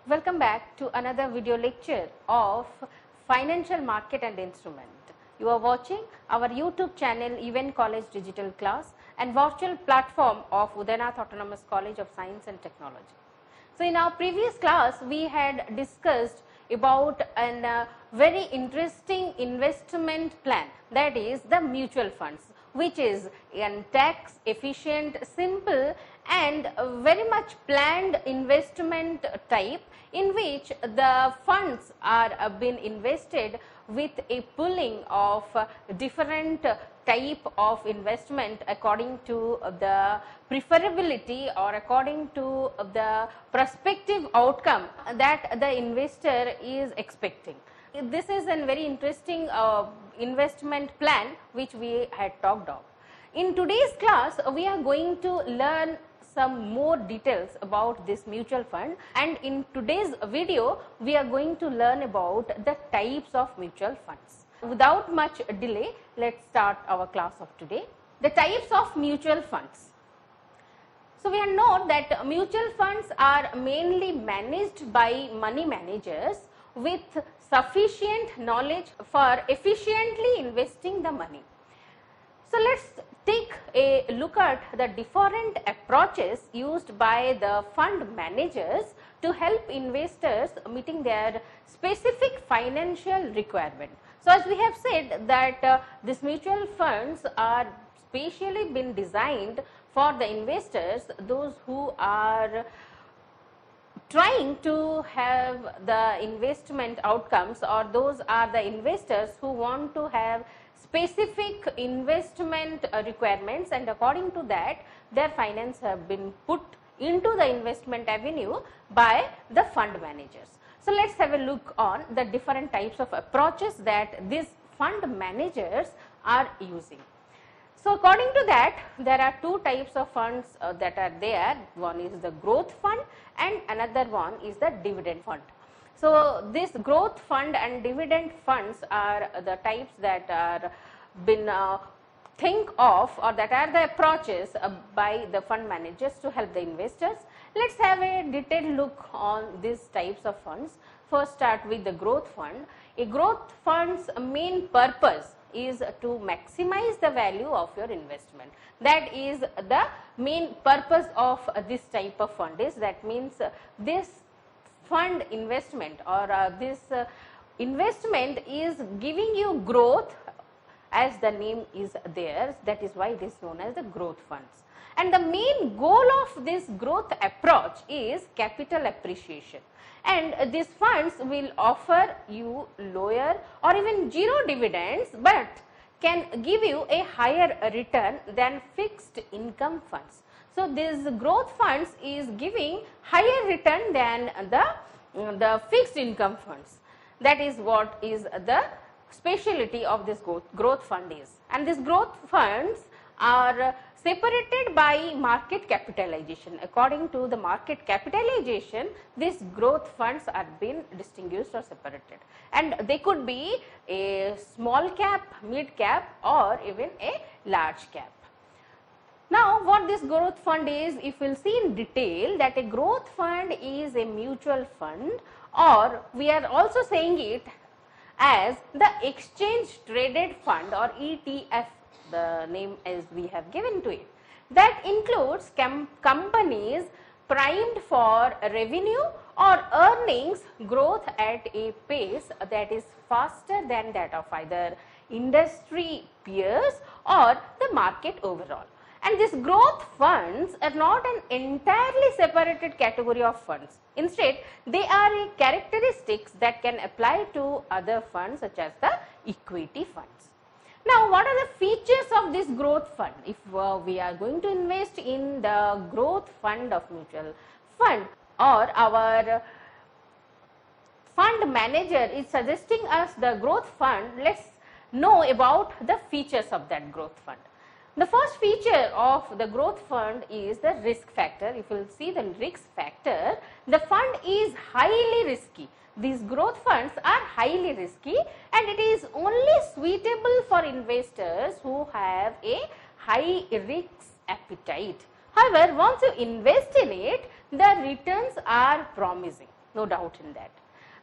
Welcome back to another video lecture of Financial Market and Instrument. You are watching our YouTube channel Event College Digital Class and virtual platform of Udayanath Autonomous College of Science and Technology. So, in our previous class we had discussed about a very interesting investment plan, that is the mutual funds, which is a tax efficient, simple and very much planned investment type in which the funds are being invested with a pooling of different type of investment according to the preferability or according to the prospective outcome that the investor is expecting. This is a very interesting investment plan which we had talked of. In today's class, we are going to learn some more details about this mutual fund, and in today's video we are going to learn about the types of mutual funds. Without much delay, let's start our class of today. The types of mutual funds. So, we know that mutual funds are mainly managed by money managers with sufficient knowledge for efficiently investing the money. So, let us take a look at the different approaches used by the fund managers to help investors meeting their specific financial requirement. So, as we have said that these mutual funds are specially been designed for the investors, those who are trying to have the investment outcomes, or those are the investors who want to have specific investment requirements, and according to that their finance have been put into the investment avenue by the fund managers. So, let us have a look on the different types of approaches that these fund managers are using. So, according to that, there are two types of funds that are there. One is the growth fund and another one is the dividend fund. So, this growth fund and dividend funds are the types that are been think of, or that are the approaches by the fund managers to help the investors. Let us have a detailed look on these types of funds. First, start with the growth fund. A growth fund's main purpose is to maximize the value of your investment. That is the main purpose of this type of fund is. That means this fund investment or this investment is giving you growth, as the name is there, that is why it is known as the growth funds. And the main goal of this growth approach is capital appreciation, and these funds will offer you lower or even zero dividends, but can give you a higher return than fixed income funds. So, this growth funds is giving higher return than the fixed income funds. That is what is the speciality of this growth fund is. And these growth funds are separated by market capitalization. According to the market capitalization, these growth funds are being distinguished or separated, and they could be a small cap, mid cap or even a large cap. Now, what this growth fund is, if we will see in detail, that a growth fund is a mutual fund, or we are also saying it as the exchange traded fund or ETF, the name as we have given to it, that includes companies primed for revenue or earnings growth at a pace that is faster than that of either industry peers or the market overall. And these growth funds are not an entirely separated category of funds. Instead, they are a characteristics that can apply to other funds such as the equity funds. Now, what are the features of this growth fund? If we are going to invest in the growth fund of mutual fund, or our fund manager is suggesting us the growth fund, let us know about the features of that growth fund. The first feature of the growth fund is the risk factor. If you will see the risk factor, the fund is highly risky. These growth funds are highly risky, and it is only suitable for investors who have a high risk appetite. However, once you invest in it, the returns are promising. no doubt in that.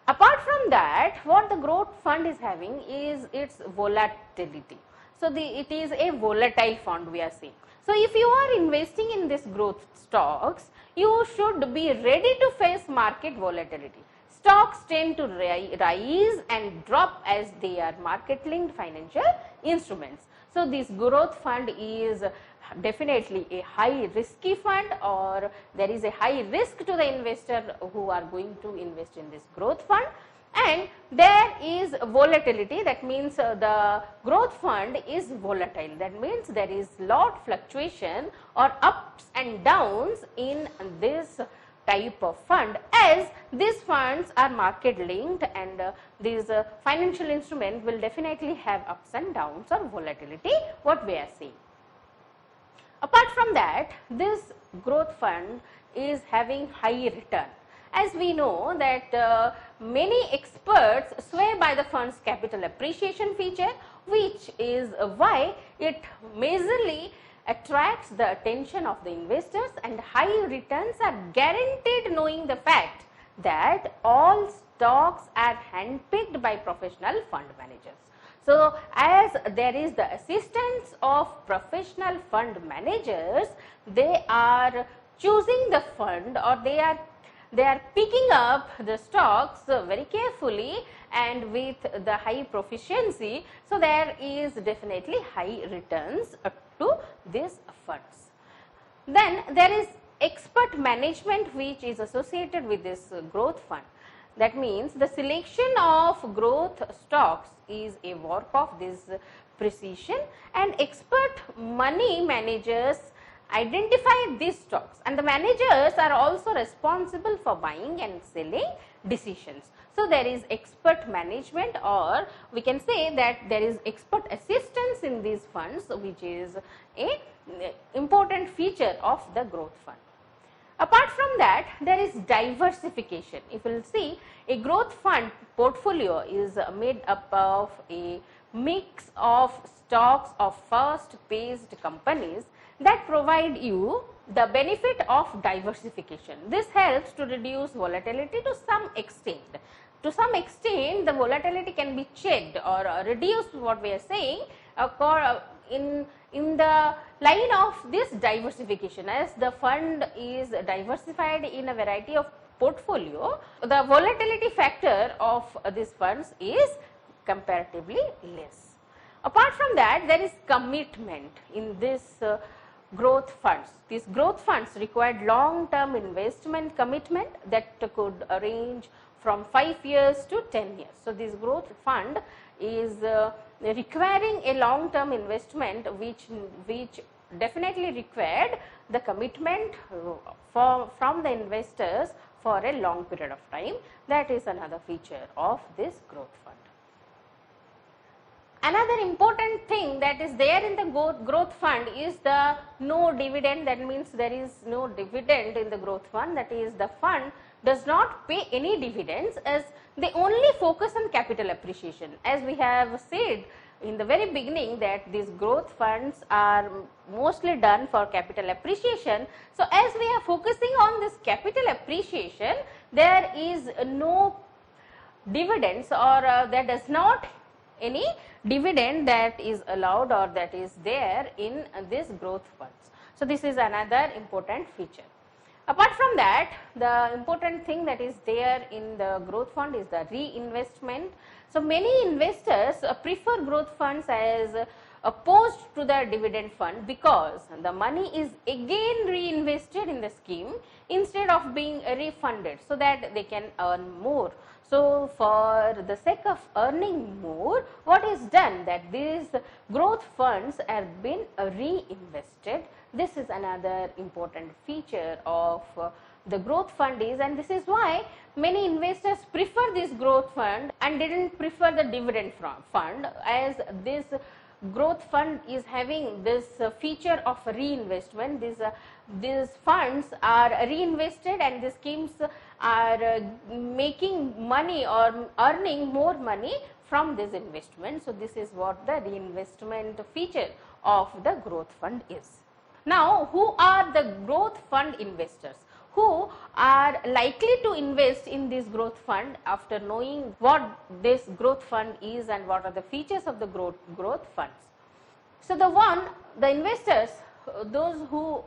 Apart from that, what the growth fund is having is its volatility. So, it is a volatile fund we are seeing. So, if you are investing in this growth stocks, you should be ready to face market volatility. Stocks tend to rise and drop as they are market linked financial instruments. So, this growth fund is definitely a high risky fund, or there is a high risk to the investor who are going to invest in this growth fund, and there is volatility. That means the growth fund is volatile. That means there is lot fluctuation or ups and downs in this type of fund, as these funds are market linked, and these financial instrument will definitely have ups and downs or volatility, what we are seeing. Apart from that, this growth fund is having high return. As we know that many experts swear by the fund's capital appreciation feature, which is why it majorly attracts the attention of the investors, and high returns are guaranteed knowing the fact that all stocks are handpicked by professional fund managers. So, as there is the assistance of professional fund managers, they are choosing the fund, or they are picking up the stocks very carefully and with the high proficiency. So, there is definitely high returns to these funds. Then there is expert management which is associated with this growth fund. That means the selection of growth stocks is a work of this precision, and expert money managers identify these stocks, and the managers are also responsible for buying and selling decisions. So, there is expert management, or we can say that there is expert assistance in these funds, which is a important feature of the growth fund. Apart from that, there is diversification. If you will see, a growth fund portfolio is made up of a mix of stocks of fast paced companies that provide you the benefit of diversification. This helps to reduce volatility to some extent. To some extent, the volatility can be checked or reduced, what we are saying, in the line of this diversification. As the fund is diversified in a variety of portfolio, the volatility factor of these funds is comparatively less. Apart from that, there is commitment in this growth funds. These growth funds required long-term investment commitment that could range from 5 years to 10 years. So, this growth fund is requiring a long-term investment which definitely required the commitment from the investors for a long period of time. That is another feature of this growth fund. Another important thing that is there in the growth fund is the no dividend. That means there is no dividend in the growth fund. That is, the fund does not pay any dividends, as they only focus on capital appreciation. As we have said in the very beginning that these growth funds are mostly done for capital appreciation. So, as we are focusing on this capital appreciation, there is no dividends, or there does not any dividend that is allowed or that is there in this growth funds. So, this is another important feature. Apart from that, the important thing that is there in the growth fund is the reinvestment. So, many investors prefer growth funds as opposed to the dividend fund, because the money is again reinvested in the scheme instead of being refunded, so that they can earn more. So, for the sake of earning more, what is done, that these growth funds have been reinvested. This is another important feature of the growth fund is, and this is why many investors prefer this growth fund and didn't prefer the dividend fund, as this growth fund is having this feature of reinvestment. These funds are reinvested and the schemes are making money or earning more money from this investment. So, this is what the reinvestment feature of the growth fund is. Now, who are the growth fund investors? who are likely to invest in this growth fund after knowing what this growth fund is and what are the features of the growth funds. So, the investors, those who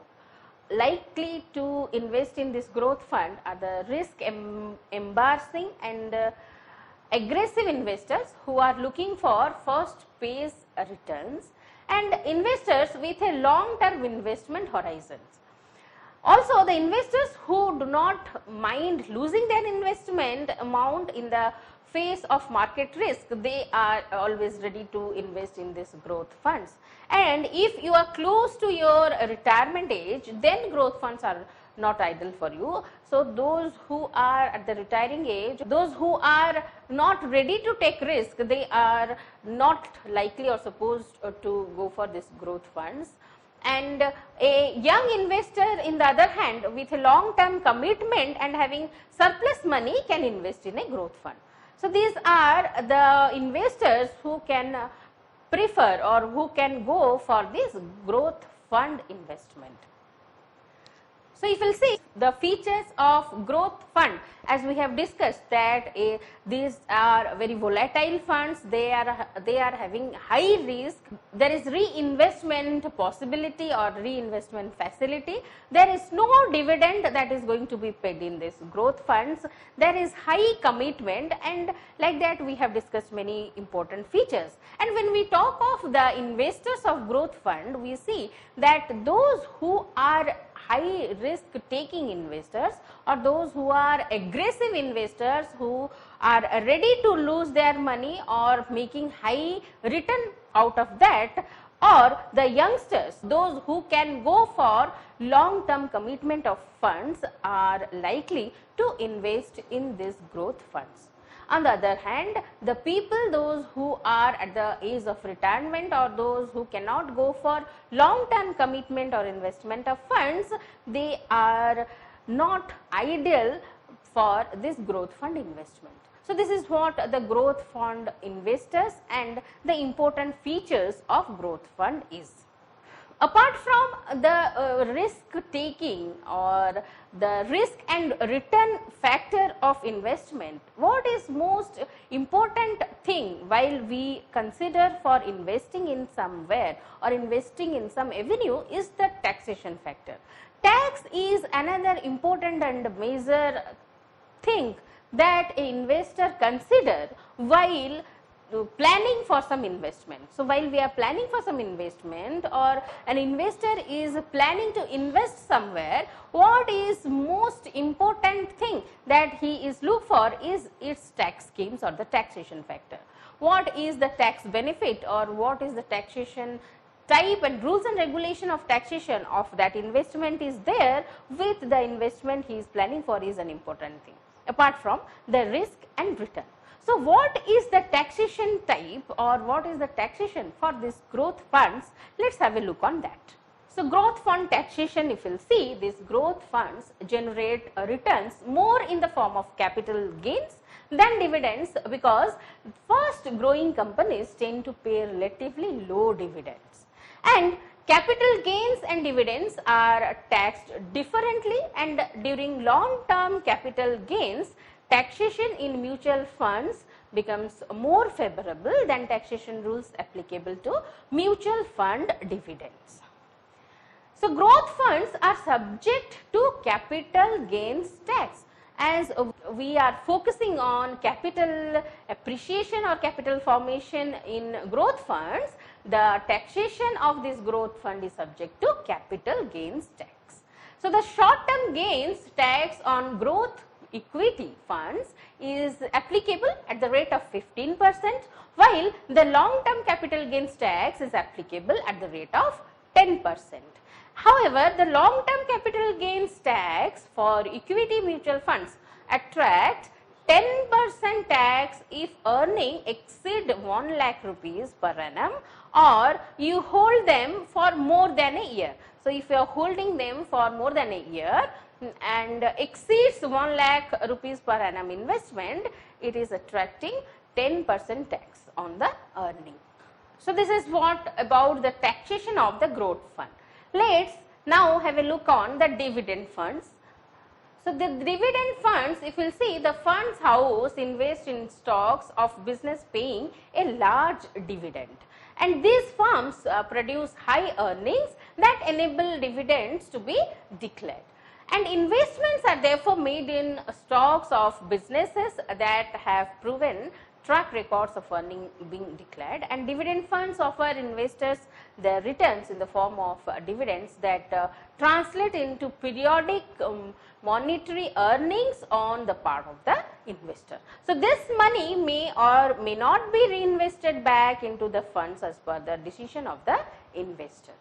likely to invest in this growth fund are the risk embarrassing and aggressive investors who are looking for first phase returns and investors with a long term investment horizons. Also, the investors who do not mind losing their investment amount in the face of market risk, they are always ready to invest in this growth funds. And if you are close to your retirement age, then growth funds are not ideal for you. So, those who are at the retiring age, those who are not ready to take risk, they are not likely or supposed to go for this growth funds. And a young investor, in the other hand, with a long term commitment and having surplus money can invest in a growth fund. So, these are the investors who can prefer or who can go for this growth fund investment. So, if you will see the features of growth fund, as we have discussed that these are very volatile funds, they are having high risk, there is reinvestment possibility or reinvestment facility, there is no dividend that is going to be paid in this growth funds, there is high commitment, and like that we have discussed many important features. And when we talk of the investors of growth fund, we see that those who are high risk taking investors or those who are aggressive investors who are ready to lose their money or making high return out of that, or the youngsters, those who can go for long term commitment of funds are likely to invest in these growth funds. On the other hand, the people, those who are at the age of retirement or those who cannot go for long term commitment or investment of funds, they are not ideal for this growth fund investment. So, this is what the growth fund investors and the important features of growth fund is. Apart from the risk taking or the risk and return factor of investment, what is most important thing while we consider for investing in somewhere or investing in some avenue is the taxation factor. Tax is another important and major thing that an investor consider while planning for some investment. So, while we are planning for some investment or an investor is planning to invest somewhere, what is most important thing that he is look for is its tax schemes or the taxation factor. What is the tax benefit or what is the taxation type and rules and regulation of taxation of that investment is there with the investment he is planning for is an important thing, apart from the risk and return. So, what is the taxation type or what is the taxation for this growth funds? Let us have a look on that. So, growth fund taxation, if you will see, these growth funds generate returns more in the form of capital gains than dividends, because fast growing companies tend to pay relatively low dividends, and capital gains and dividends are taxed differently, and during long term capital gains, taxation in mutual funds becomes more favorable than taxation rules applicable to mutual fund dividends. So, growth funds are subject to capital gains tax. As we are focusing on capital appreciation or capital formation in growth funds, the taxation of this growth fund is subject to capital gains tax. So, the short term gains tax on growth equity funds is applicable at the rate of 15%, while the long term capital gains tax is applicable at the rate of 10%. However, the long term capital gains tax for equity mutual funds attract 10% tax if earning exceed 1 lakh rupees per annum or you hold them for more than a year. So, if you are holding them for more than a year and exceeds 1 lakh rupees per annum investment, it is attracting 10% tax on the earning. So, this is what about the taxation of the growth fund. Let us now have a look on the dividend funds. So, the dividend funds, if you will see, the funds house invest in stocks of business paying a large dividend, and these firms produce high earnings that enable dividends to be declared. And investments are therefore made in stocks of businesses that have proven track records of earning being declared, and dividend funds offer investors their returns in the form of dividends that translate into periodic monetary earnings on the part of the investor. So, this money may or may not be reinvested back into the funds as per the decision of the investor.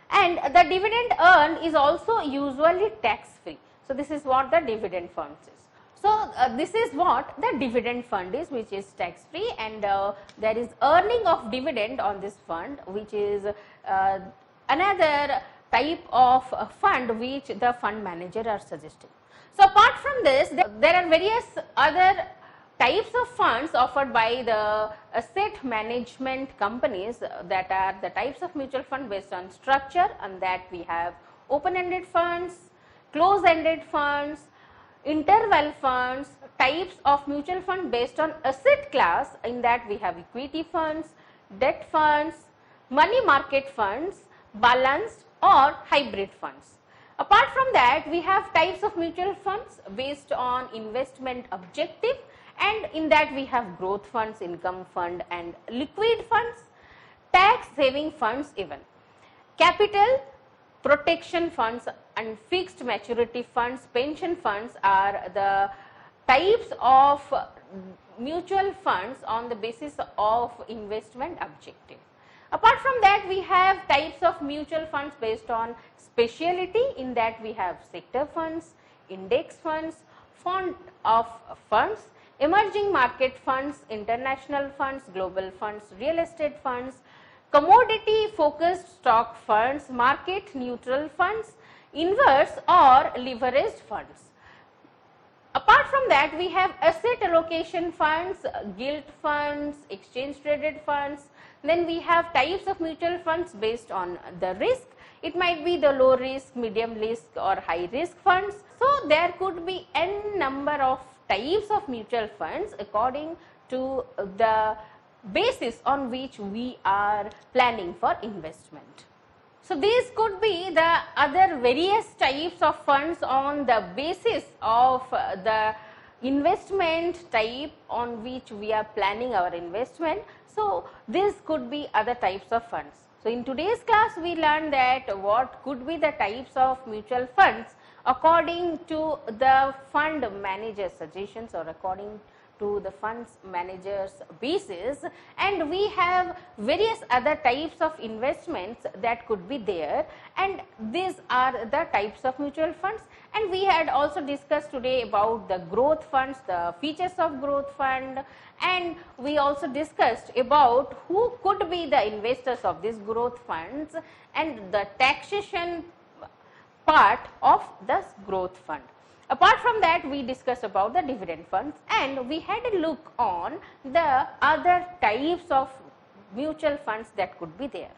And the dividend earned is also usually tax free. So, this is what the dividend funds is. So, this is what the dividend fund is, which is tax free, and there is earning of dividend on this fund, which is another type of fund which the fund manager are suggesting. So, apart from this, there are various other types of funds offered by the asset management companies, that are the types of mutual fund based on structure, and that we have open-ended funds, close-ended funds, interval funds, types of mutual fund based on asset class, in that we have equity funds, debt funds, money market funds, balanced or hybrid funds. Apart from that, we have types of mutual funds based on investment objective, and in that we have growth funds, income fund and liquid funds, tax saving funds even. Capital protection funds and fixed maturity funds, pension funds are the types of mutual funds on the basis of investment objective. Apart from that, we have types of mutual funds based on speciality, in that we have sector funds, index funds, fund of funds, emerging market funds, international funds, global funds, real estate funds, commodity focused stock funds, market neutral funds, inverse or leveraged funds. Apart from that, we have asset allocation funds, gilt funds, exchange traded funds. Then we have types of mutual funds based on the risk. It might be the low risk, medium risk or high risk funds. So, there could be n number of types of mutual funds according to the basis on which we are planning for investment. So, these could be the other various types of funds on the basis of the investment type on which we are planning our investment. So, this could be other types of funds. So, in today's class we learned that what could be the types of mutual funds according to the fund manager suggestions or according to the funds managers basis, and we have various other types of investments that could be there, and these are the types of mutual funds. And we had also discussed today about the growth funds, the features of growth fund, and we also discussed about who could be the investors of these growth funds and the taxation part of this growth fund. Apart from that, we discussed about the dividend funds, and we had a look on the other types of mutual funds that could be there.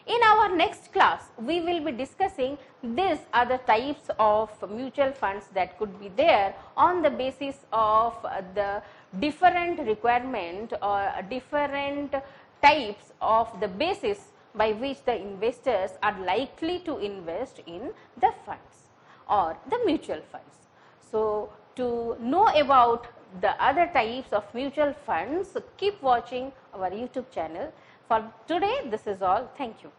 In our next class, we will be discussing these other types of mutual funds that could be there on the basis of the different requirement or different types of the basis by which the investors are likely to invest in the funds or the mutual funds. So, to know about the other types of mutual funds, keep watching our YouTube channel. For today, this is all. Thank you.